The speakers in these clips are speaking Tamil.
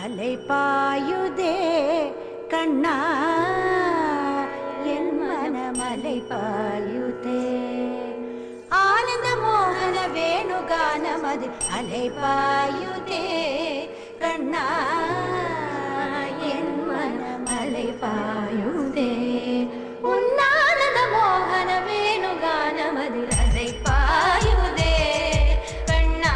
அலை பாயுதே கண்ணா என் மனமலை பாயுதே ஆனந்த மோகன வேணுகானமது அலை பாயுதே கண்ணா என் மனமலை பாயுதே உன்னானந்த மோகன வேணுகானமது அலை பாயுதே கண்ணா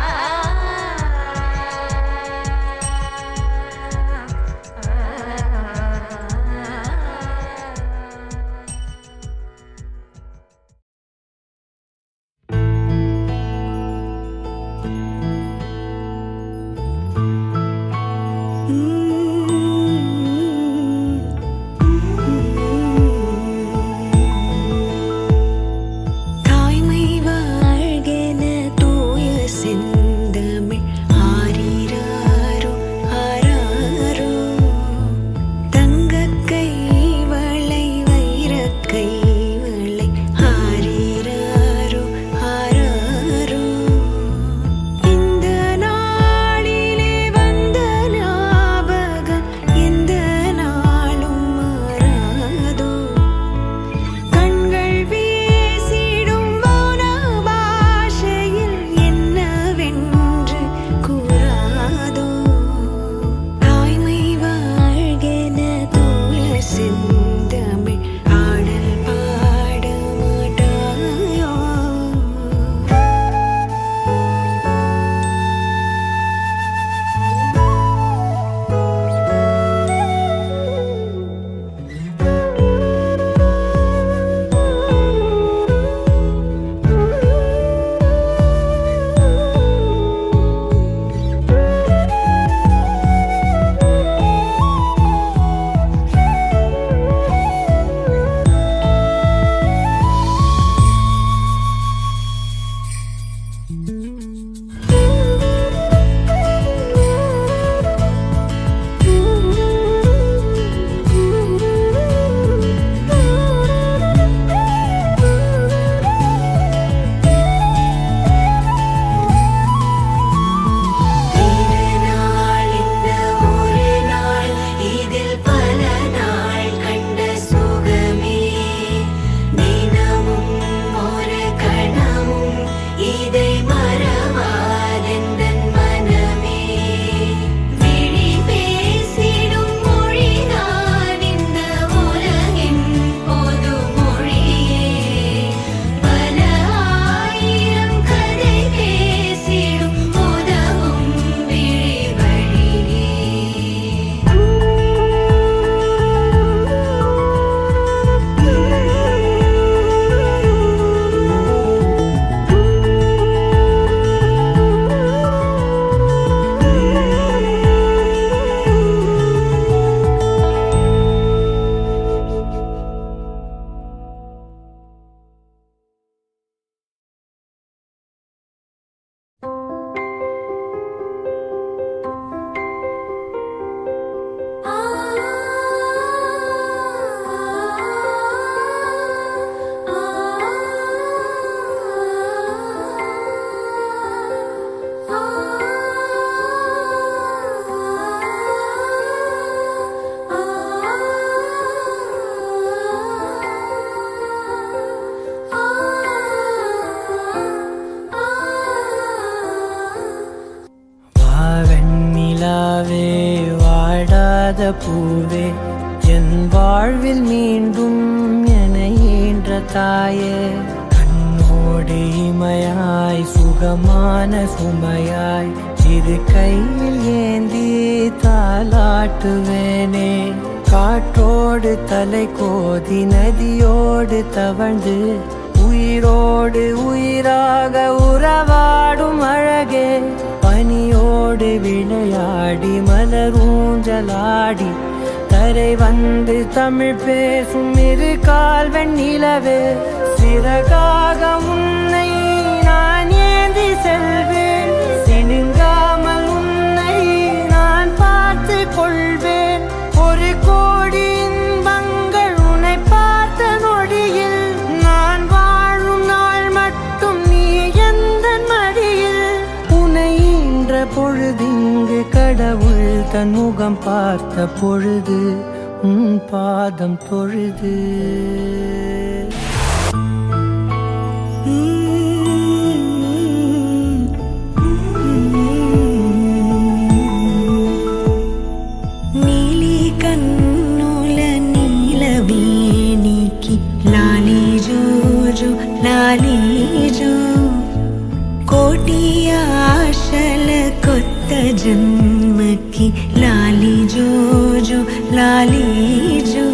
பூவே என் வாழ்வில் மீண்டும் என ஈன்ற தாயே கண்ணோடு இமையாய் சுகமான சுமையாய் இரு கையில் ஏந்தி தாலாட்டுவேனே காற்றோடு தலை கோதி நதியோடு தவழ்ந்து உயிரோடு உயிராக உறவாடும் அழகே பனியோடு விளையாடி மலரூஞ்சலாடி கரை வந்து தமிழ் பேசும் இரு கால் வெண்ணிலவே சிறகாக உன்னை நான் ஏந்தி செல்வேன் சினுங்காமல் உன்னை நான் பார்த்து கொள்வேன் ஒரு கோடி இன்பங்கள் உன்னை பார்த்த நொடியில் நான் வாழும் நாள் மட்டும் நீ எந்த மடியில் உன்னை ஈன்ற பொழுதிங்கு கடவுள் தன் முகம் பார்த்த பொழுது உன் பாதம் தொழுது. నీలి కన్నుల నీలవేణికి లాలి జోజు లాలి జో, కోటి ఆశల కొత్త జన్మకి లాలి జోజు లాలి జో.